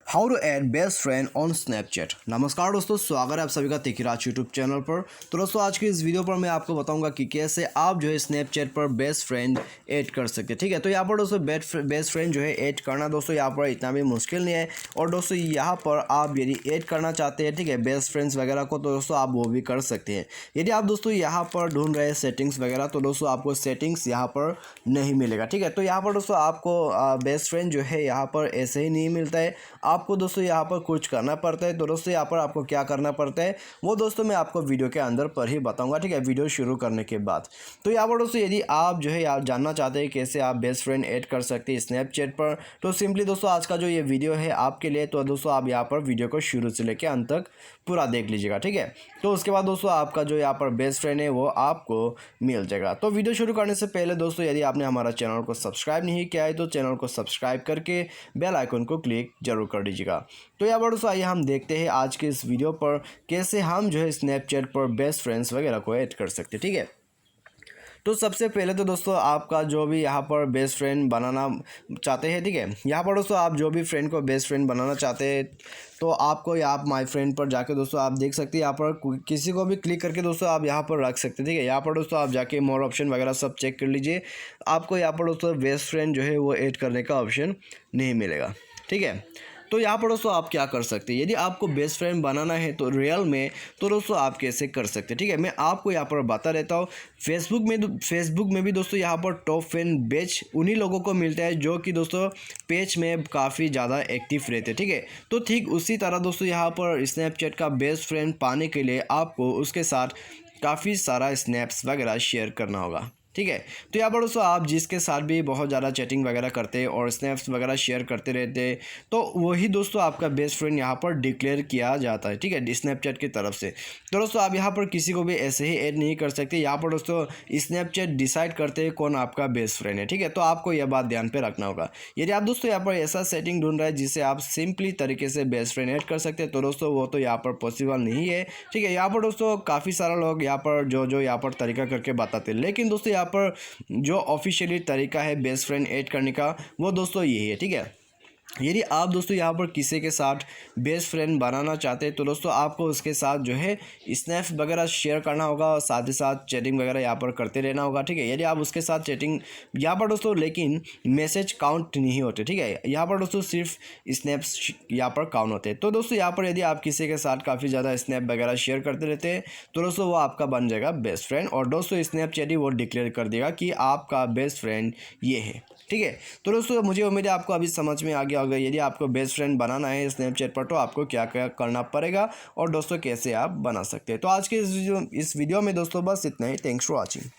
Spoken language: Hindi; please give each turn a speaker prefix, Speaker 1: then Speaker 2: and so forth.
Speaker 1: How to add best friend on Snapchat. नमस्कार दोस्तों, स्वागत है आप सभी का तिखिराज यूट्यूब चैनल पर। तो दोस्तों आज की इस वीडियो पर मैं आपको बताऊंगा कि कैसे आप जो है स्नैपचैट पर बेस्ट फ्रेंड ऐड कर सकते हैं। ठीक है, तो यहाँ पर दोस्तों बेस्ट फ्रेंड जो है ऐड करना दोस्तों यहाँ पर इतना भी मुश्किल नहीं है। और दोस्तों यहाँ पर आप यदि ऐड करना चाहते हैं, ठीक है, बेस्ट फ्रेंड्स वगैरह को, तो दोस्तों आप वो भी कर सकते हैं। यदि आप दोस्तों यहाँ पर ढूंढ रहे हैं सेटिंग्स वगैरह, तो दोस्तों आपको सेटिंग्स यहाँ पर नहीं मिलेगा। ठीक है, तो यहाँ पर दोस्तों आपको बेस्ट फ्रेंड जो है यहाँ पर ऐसे ही नहीं मिलता है। आपको दोस्तों यहाँ पर कुछ करना पड़ता है। तो दोस्तों यहाँ पर आपको क्या करना पड़ता है वो दोस्तों मैं आपको वीडियो के अंदर पर ही बताऊंगा। ठीक है, वीडियो शुरू करने के बाद। तो यहाँ पर दोस्तों यदि आप जो है आप जानना चाहते हैं कैसे आप बेस्ट फ्रेंड ऐड कर सकते हैं स्नैपचैट पर, तो सिंपली दोस्तों आज का जो ये वीडियो है आपके लिए। तो दोस्तों आप यहाँ पर वीडियो को शुरू से लेकर अंत तक पूरा देख लीजिएगा। ठीक है, तो उसके बाद दोस्तों आपका जो यहाँ पर बेस्ट फ्रेंड है वो आपको मिल जाएगा। तो वीडियो शुरू करने से पहले दोस्तों यदि आपने हमारा चैनल को सब्सक्राइब नहीं किया है तो चैनल को सब्सक्राइब करके बेल आइकन को क्लिक जरूर कर दीजिएगा। तो यहाँ पर दोस्तों आइए हम देखते हैं आज के इस वीडियो पर कैसे हम जो है स्नैपचैट पर बेस्ट फ्रेंड्स वगैरह को ऐड कर सकते हैं। ठीक है, तो सबसे पहले तो दोस्तों आपका जो भी यहाँ पर बेस्ट फ्रेंड बनाना चाहते हैं, ठीक है, यहाँ पर दोस्तों आप जो भी फ्रेंड को बेस्ट फ्रेंड बनाना चाहते हैं तो आपको आप माय फ्रेंड पर जाके दोस्तों आप देख सकते हैं। यहाँ पर किसी को भी क्लिक करके दोस्तों आप यहाँ पर रख सकते हैं। ठीक है, यहाँ पर दोस्तों आप जाके मोर ऑप्शन वगैरह सब चेक कर लीजिए। आपको यहाँ पर दोस्तों बेस्ट फ्रेंड जो है वो ऐड करने का ऑप्शन नहीं मिलेगा। ठीक है, तो यहाँ पर दोस्तों आप क्या कर सकते हैं, यदि आपको बेस्ट फ्रेंड बनाना है तो रियल में, तो दोस्तों आप कैसे कर सकते हैं। ठीक है, मैं आपको यहाँ पर बता देता हूँ। फेसबुक में भी दोस्तों यहाँ पर टॉप फैन बैच उन्हीं लोगों को मिलता है जो कि दोस्तों पेज में काफ़ी ज़्यादा एक्टिव रहते हैं। ठीक है, तो ठीक उसी तरह दोस्तों यहाँ पर स्नैपचैट का बेस्ट फ्रेंड पाने के लिए आपको उसके साथ काफ़ी सारा स्नैप्स वगैरह शेयर करना होगा। ठीक है, तो यहाँ पर दोस्तों आप जिसके साथ भी बहुत ज़्यादा चैटिंग वगैरह करते हैं और स्नैप्स वगैरह शेयर करते रहते हैं, तो वही दोस्तों आपका बेस्ट फ्रेंड यहाँ पर डिक्लेयर किया जाता है। ठीक है, स्नैपचैट की तरफ से। तो दोस्तों आप यहाँ पर किसी को भी ऐसे ही ऐड नहीं कर सकते। यहाँ पर दोस्तों स्नैपचैट डिसाइड करते हैं कौन आपका बेस्ट फ्रेंड है। ठीक है, तो आपको यह बात ध्यान पर रखना होगा। यदि आप दोस्तों यहाँ पर ऐसा सेटिंग ढूंढ रहे हैं जिससे आप सिंपली तरीके से बेस्ट फ्रेंड ऐड कर सकते हैं, तो दोस्तों वो तो यहाँ पर पॉसिबल नहीं है। ठीक है, यहाँ पर दोस्तों काफ़ी सारा लोग यहाँ पर जो यहाँ पर तरीका करके बताते हैं, लेकिन दोस्तों यहाँ पर जो ऑफिशियली तरीका है बेस्ट फ्रेंड ऐड करने का वो दोस्तों यही है। ठीक है, यदि आप दोस्तों यहाँ पर किसी के साथ बेस्ट फ्रेंड बनाना चाहते हैं तो दोस्तों आपको उसके साथ जो है स्नैप्स वगैरह शेयर करना होगा और साथ ही साथ चैटिंग वगैरह यहाँ पर करते रहना होगा। ठीक है, यदि आप उसके साथ चैटिंग यहाँ पर दोस्तों, लेकिन मैसेज काउंट नहीं होते। ठीक है, यहाँ पर दोस्तों सिर्फ स्नैप्स यहाँ पर काउंट होते हैं। तो दोस्तों यहाँ पर यदि आप किसी के साथ काफ़ी ज़्यादा स्नैप वगैरह शेयर करते रहते हैं तो दोस्तों वो आपका बन जाएगा बेस्ट फ्रेंड। और दोस्तों स्नैपचैट ही वो डिक्लेयर कर देगा कि आपका बेस्ट फ्रेंड ये है। ठीक है, तो दोस्तों मुझे उम्मीद है आपको अभी समझ में आ गया होगा। यदि आपको बेस्ट फ्रेंड बनाना है स्नैपचैट पर तो आपको क्या क्या करना पड़ेगा और दोस्तों कैसे आप बना सकते हैं। तो आज के इस वीडियो में दोस्तों बस इतना ही। Thanks for watching.